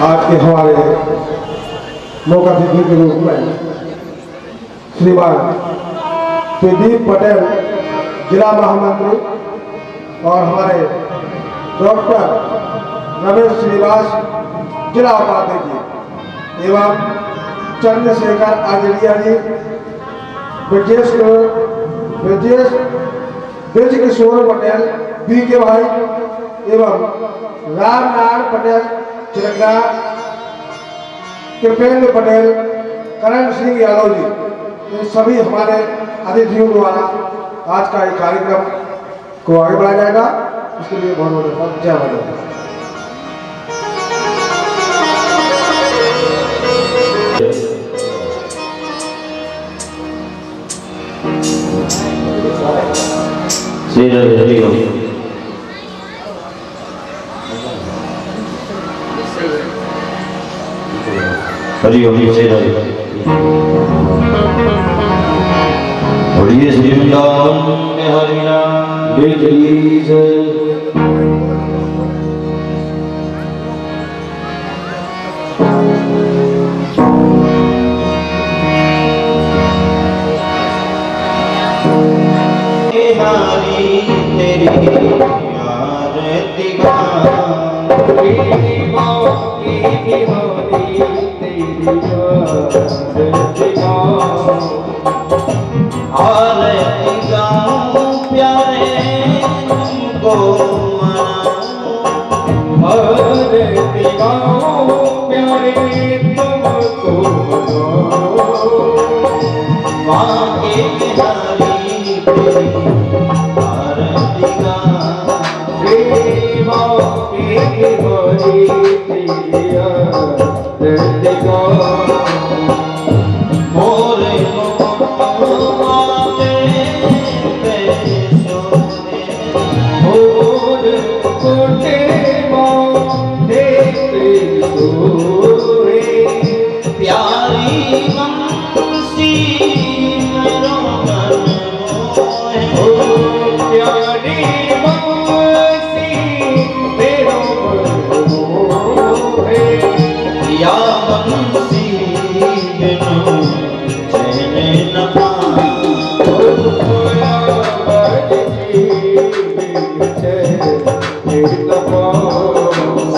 आज के हमारे लोकातिथि के रूप में श्रीमान प्रदीप पटेल जिला महामंत्री और हमारे डॉक्टर रमेश श्रीनिवास जिला उपाध्यक्ष जी एवं चंद्रशेखर आजरिया जी, ब्रज किशोर पटेल बी के भाई एवं रामनारायण पटेल चिरंगा, कृपेंद्र पटेल, करण सिंह यादव जी, इन सभी हमारे अतिथियों द्वारा आज का एक कार्यक्रम को आगे बढ़ाया जाएगा। इसके लिए बहुत बहुत धन्यवाद। जय माता। श्री हरि हरि से हरि श्री वृंदावन हरि नाम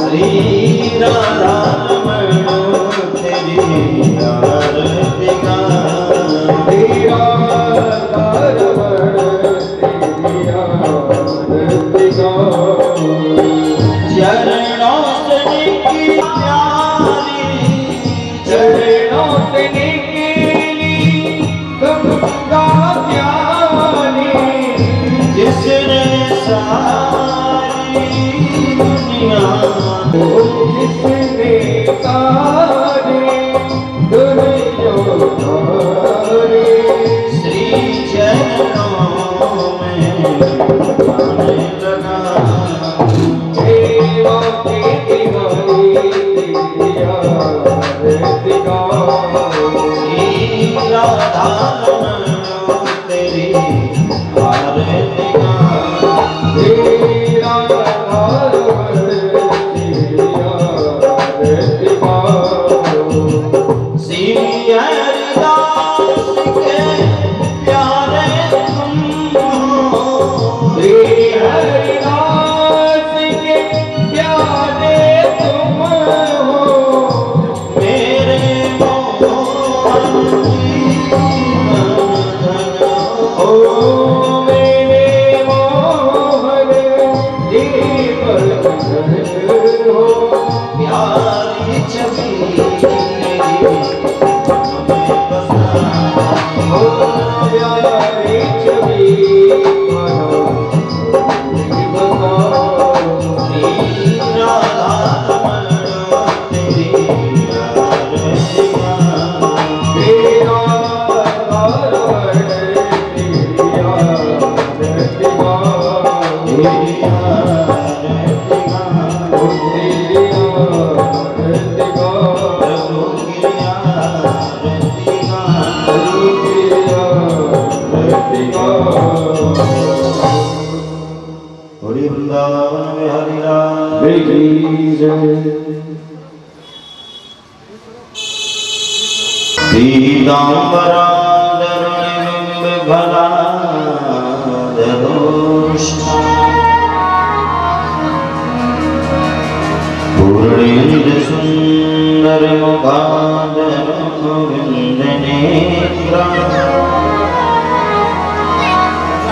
श्री राधा तारे दुर्योधन श्री चरणों में जाने लगा देवा के दिवाई दिया दिगा राधा तेरी आरती गा तेरा आधार दिया दिगा सिया दास के प्यारे तुम हो श्री हरिदास के प्यारे तुम हो मेरे मोहन ओ मेरे मोहन जीवन हो प्यारी छवि ओ प्यारी छवि मनो बसाओ तेरा आधार दिया दिगा वृंदावन में हरि राम पीताम्बराधरणिबिम्ब भलाधरोष्ण पूर्णेन्दु सुंदर मुखाधर गोविंद नेत्र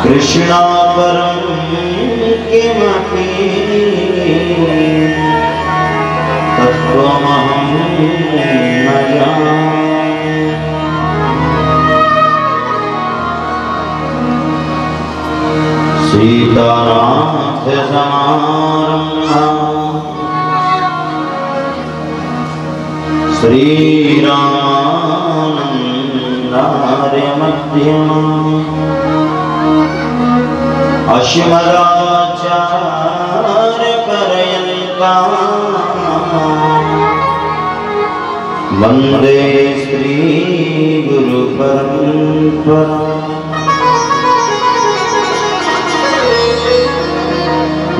कृष्णा परम किमपि तत्त्वमहं न जाने सीतानाथ समारम्भा श्रीरामानन्दार्य मध्यमा अश्मदाचार्य पर्यन्तां वन्दे श्री गुरु परम्परा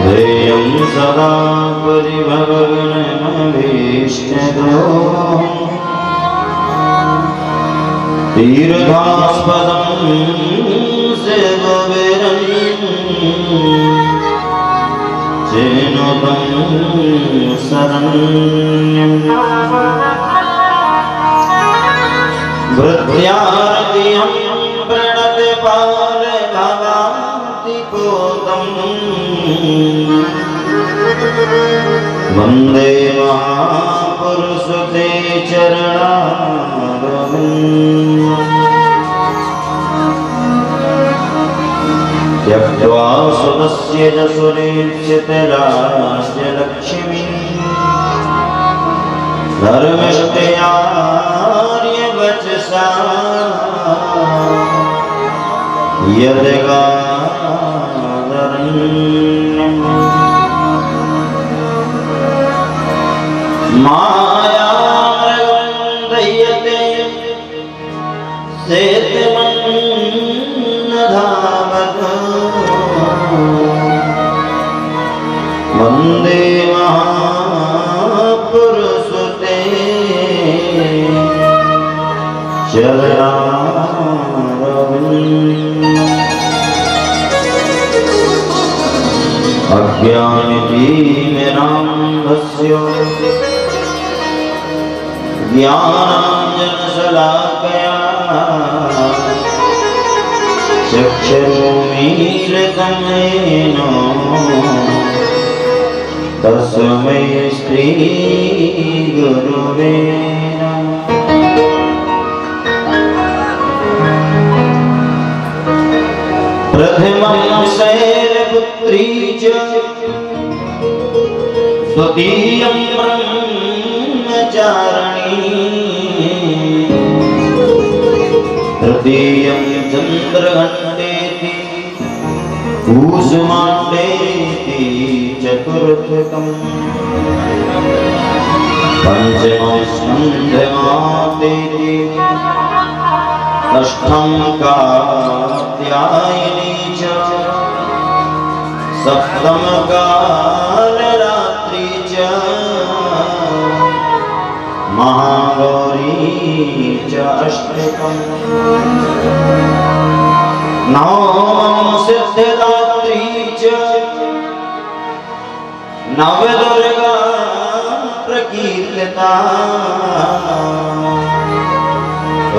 ध्येयं सदा परिभवग्नमभीष्टदोषं तीर्थास्पदं सेववीरं चेनुतं शरण्यम् भृत्यार्तिहं प्रणत पालभवाति कोतं वन्दे महापुरुष ते चरणारविन्दम् त्यक्त्वा सुतस्य जसुरेक्षितराज्यलक्ष्मीं धर्मिष्ठयार्यवचसा यदगादरण्यम् मायामृगं दह्यते सेतमन्नधावत् वन्दे महापुरुष ते चरणारविन्दम् अज्ञानतिमिरान्धस्य ज्ञानाञ्जनशलाकया चक्षुरुन्मीलितं येन तस्मै श्रीगुरुवे नमः। प्रथमं शैलपुत्री च द्वितीयं ब्रह्मचारिणी चारणी तृतीयं चन्द्रघण्टेति कूसुमाण्डेति चतुर्थकम् पंचमं स्कन्धमातेति षष्ठं कात्यायनी च सप्तम कालरात्रि च महागौरी च अष्टकम् नवमं सिद्धिदात्री च नवदुर्गा प्रकीर्तिता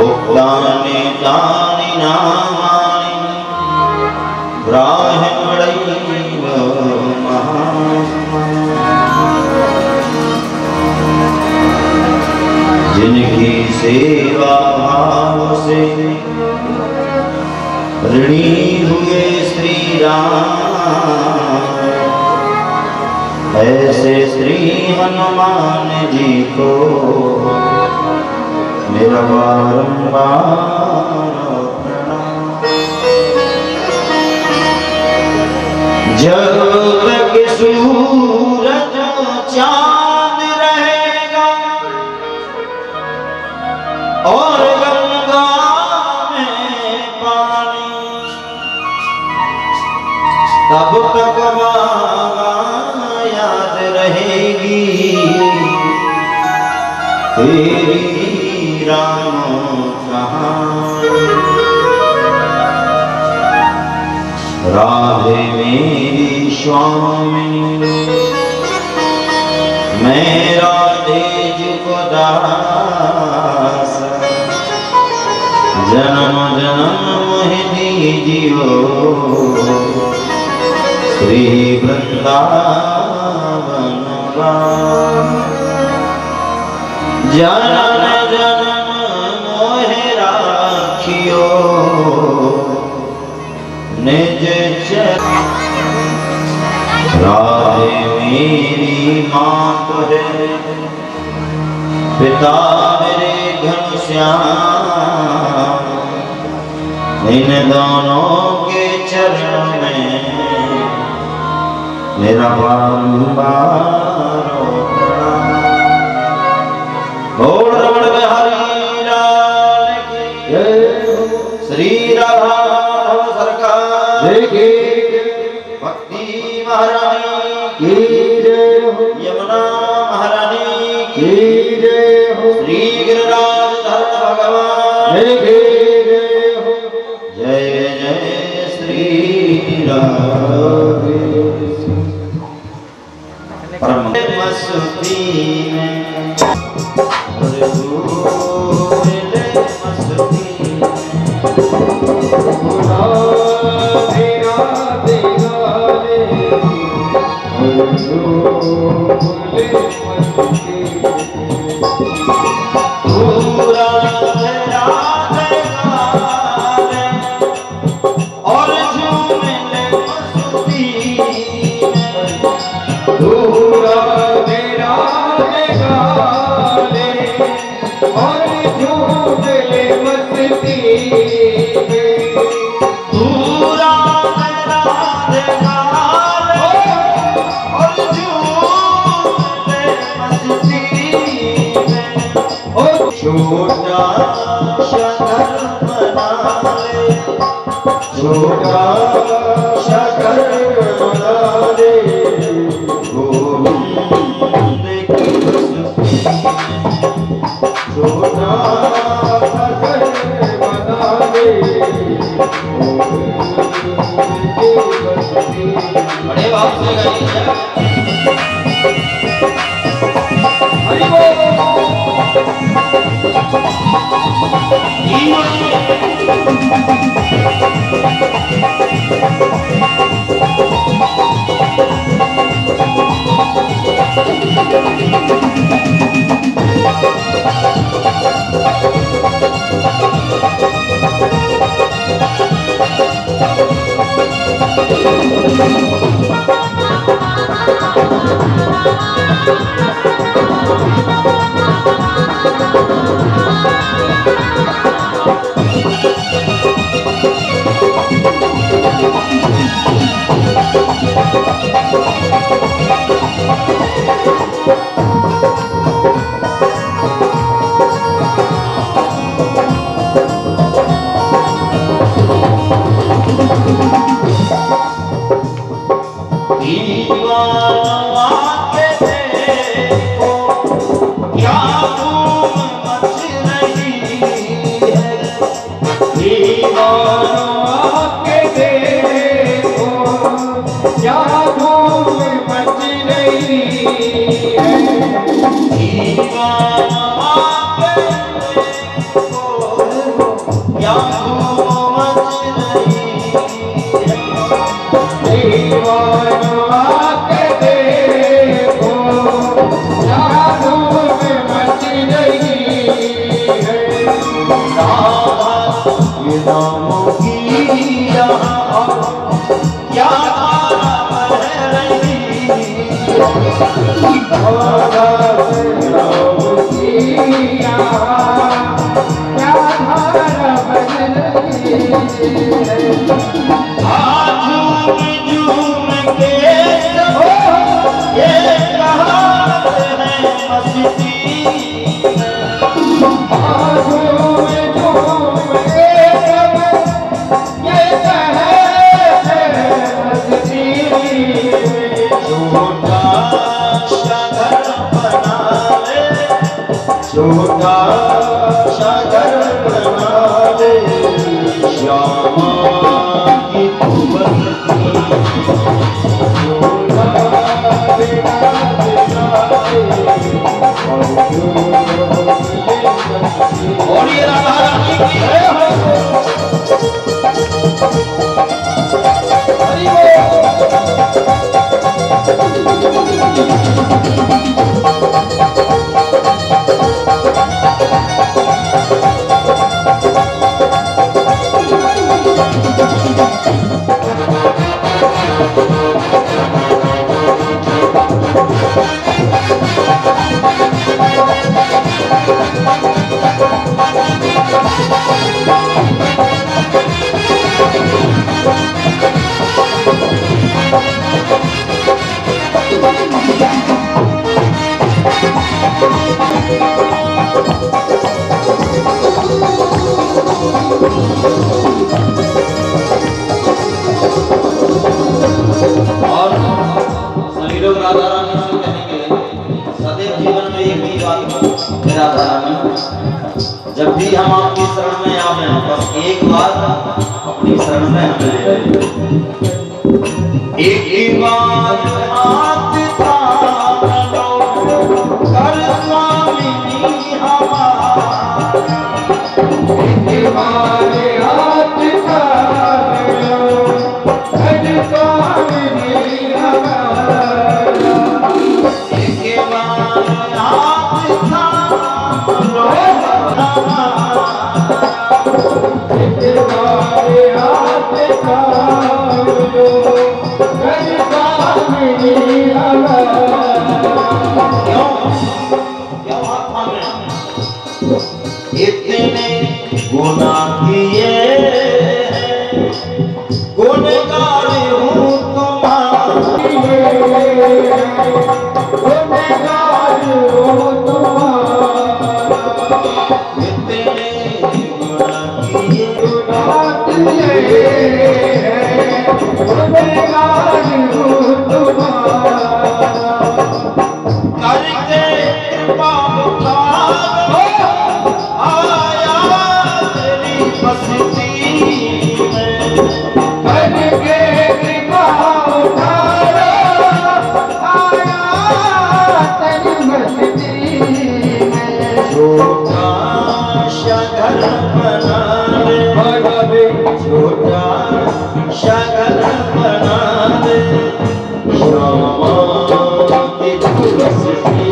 उक्तानि तानि नामानि ब्राह्मणैव जिनकी सेवा भाव से ऋणी हुए श्री राम ऐसे श्री हनुमान जी को मेरा बारंबार प्रणाम। जब तक सूरज चांद रहेगा और गंगा में पानी तब तक बाबा याद रहेगी तेरी राम कहानी। राधे मेरी स्वामी मैं राधे जुको दास जन्म जन्म मोहि दीजियो श्री वृंदावन जन्म जन्म मोहि राखियो निज चरण। राधे मेरी माँ तो है पिता मेरे घनश्याम इन दोनों के चरण में मेरा बारंबार बोल रमण बिहारी लाल की जय। श्री राधा सरकार की भक्ति महारानी की जय हो। यमुना महारानी की जय हो। श्री गिरिराज धर भगवान की जय हो। जय जय श्री राधे। परम मस्ती में छोटा शकर बना ले छोटा शकर बना ले गोविंद की बस्ती छोटा शकर बना ले बड़े बाप से गाइए हरि बोल। छोटा सागर बना दे श्यामा की तू बसती और ये राधा रानी की हरि बोल। और सभी लोग राधा रानी से कहेंगे सदैव जीवन में एक ही बात हो राधा रानी, जब भी हम आपकी शरण में आवे बस एक बार अपनी शरण में हमें ले लें। एक ही बार हाथ थाम लो कर स्वामी हमारा, एक बार हाथ थाम लो कर स्वामी हमारा। एक बार हाथ थाम लो एक बार हाथ थाम लो कर स्वामी हमारा। क्यों क्यों हाथ थामे? इतने गुनाह किए गुनहगार हूँ तुम्हारी, गुनहगार हूँ तुम्हारा। इतने गुनाह किए गुनहगार हूँ तुम्हारा। करके कृपा उठार आया तेरी बस्ती में, करके कृपा उठारा आया तेरी बस्ती में। छोटा सा घर बना दे, छोटा सा घर बना दे श्यामा की तू बसती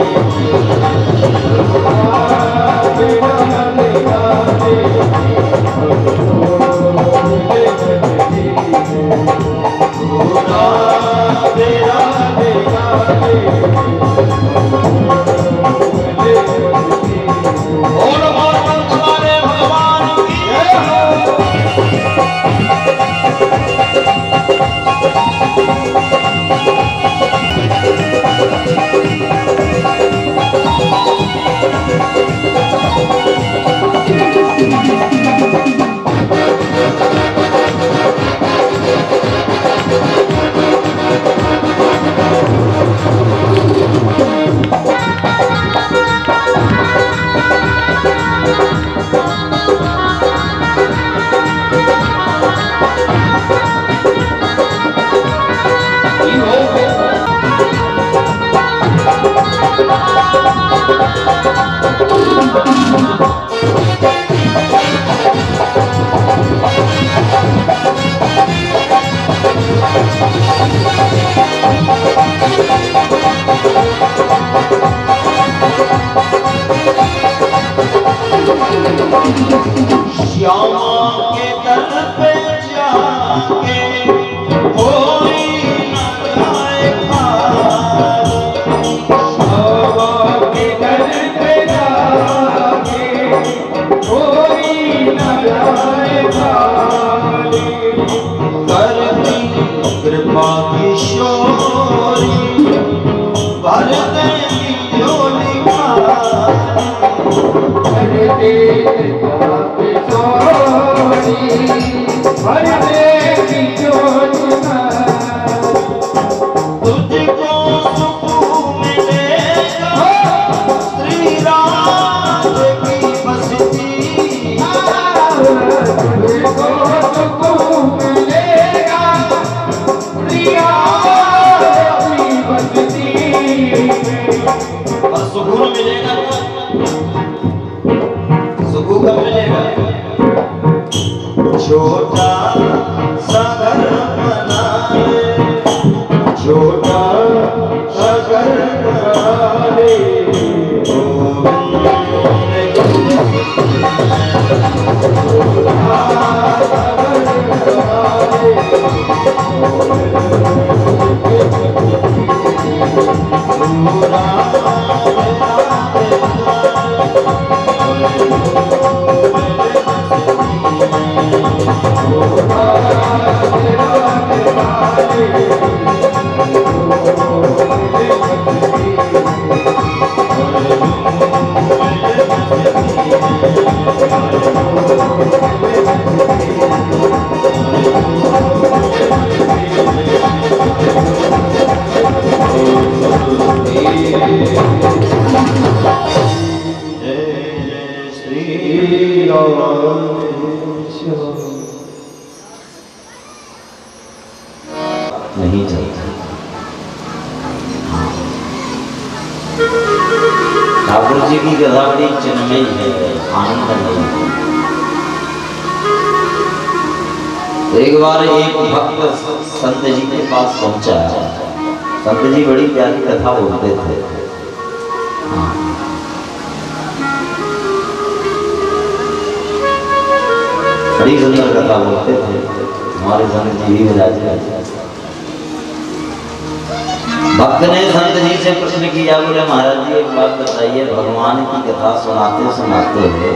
और तुम्हारे भगवान की श्यामा के दर पे जाके कोई न जाए खार, श्यामा के दर पे जाके कोई न जाए खाली। करती कृपा किशोरी भर देगी झोली खाली। करते हर देवी जोजना तुझको सुकून मिलेगा श्री राम सुकून कब मिलेगा? छोटा सा घर बना ले, छोटा सा घर बना ले, नहीं चलता। ठाकुर जी की कथा बड़ी चिन्मयी है, आनंदमयी है। एक बार एक भक्त संत जी के पास पहुंचा। संत जी बड़ी प्यारी कथा बोलते थे। बड़ी सुंदर कथा बोलते थे हमारे संत जी भी विराजे। भक्त ने संत जी से प्रश्न किया, बोले महाराज जी एक बात बताइए, भगवान की कथा सुनाते सुनाते हुए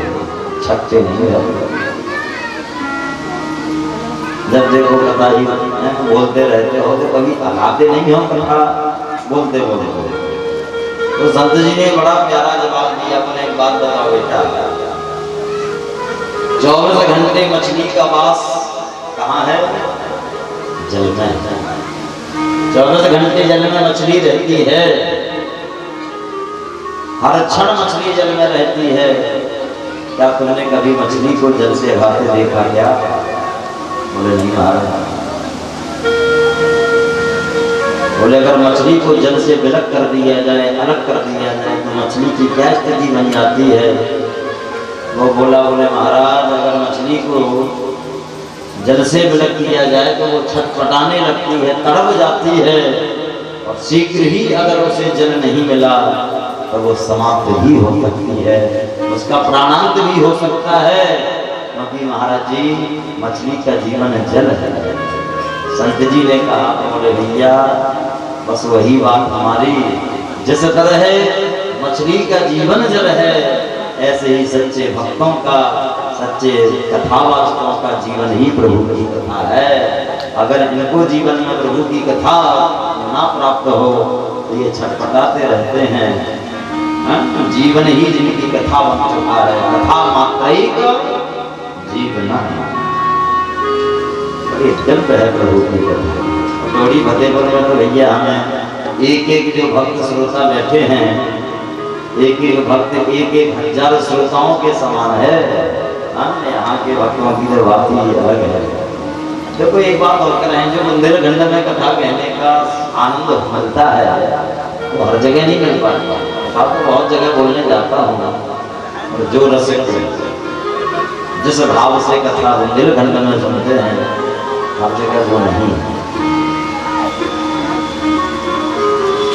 छकते नहीं रहते? जब देखो कथा ही बोलते रहते हो तो कभी आते नहीं हो कथा बोलते बोलते। तो संत जी ने बड़ा प्यारा जवाब दिया, बोले एक बात बताओ बेटा, 24 घंटे मछली का वास कहाँ है? जल में। 24 घंटे जल में मछली रहती है, हर क्षण मछली जल में रहती है। क्या तुमने कभी मछली को जल से भाते देखा क्या? बोले नहीं महाराज। बोले अगर मछली को जल से विलग कर दिया जाए, अलग कर दिया जाए, तो मछली की क्या स्थिति बन जाती है? वो बोला, बोले महाराज अगर मछली को जल से विलग किया जाए तो वो छटपटाने लगती है, तड़प जाती है, और शीघ्र ही अगर उसे जल नहीं मिला तो वो समाप्त भी हो सकती है, उसका प्राणांत भी हो सकता है। क्योंकि महाराज जी मछली का जीवन जल है। संत जी ने कहा, बोले भैया बस वही बात हमारी, जिस तरह मछली का जीवन जल है, ऐसे ही सच्चे भक्तों का, सच्चे कथावाचकों का जीवन ही प्रभु की कथा है। अगर इनको जीवन में प्रभु की कथा ना प्राप्त हो तो ये छटपटाते रहते हैं। जीवन ही जिनकी कथा बन चुका है, कथा मात्रैक जीवन। बड़ी अत्यंत है प्रभु की कथा। थोड़ी फतेहपुर में तो भैया हमें एक एक जो भक्त श्रोता बैठे हैं, एक एक भक्त 1,000 श्रोताओं के समान है। यहाँ के भक्तों की तो बात ही अलग है। देखो एक बात और करें, जो मंदिर घंट में कथा कहने का आनंद मिलता है वो हर जगह नहीं मिल पाता। कथा तो बहुत जगह बोलने जाता हूँ, और जो रसिक जिस भाव से कथा मंदिर घंट में सुनते हैं हर जगह वो नहीं।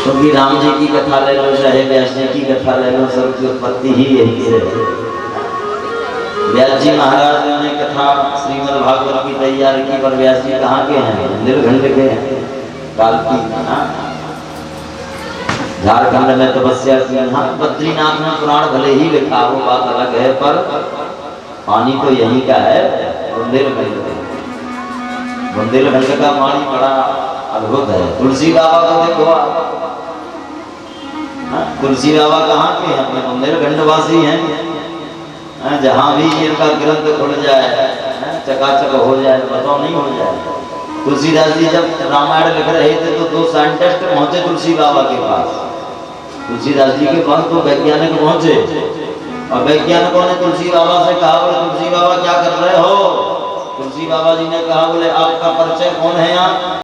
क्योंकि राम जी की कथा ले लो, चाहे व्यास जी की कथा ले लो, सबकी उत्पत्ति ही यही है। व्यास जी महाराज ने कथा श्रीमद् भागवत की तैयार की, पर व्यास जी कहाँ के हैं? नीलकंठ के हैं, कालकी। झारखंड में तपस्या की। यहाँ बद्रीनाथ में पुराण भले ही लिखा, वो बात अलग है, पर पानी तो यहीं का है, बुंदेलखंड। बुंदेलखंड का पानी बड़ा अद्भुत है। तुलसी बाबा को देखो आप, तुलसी बाबा कहाँ के हैं? अपने बुंदेलखंड वासी हैं। जहाँ भी इनका ग्रंथ खुल जाए, चकाचक हो जाए, बताओ नहीं हो जाए। तुलसीदास जी जब रामायण लिख रहे थे तो 2 साइंटिस्ट पहुंचे तुलसी बाबा के पास। तुलसीदास जी के पास 2 वैज्ञानिक पहुंचे, और वैज्ञानिकों ने तुलसी बाबा से कहा, बोले तुलसी बाबा क्या कर रहे हो? तुलसी बाबा जी ने कहा, बोले आपका परिचय कौन है? आप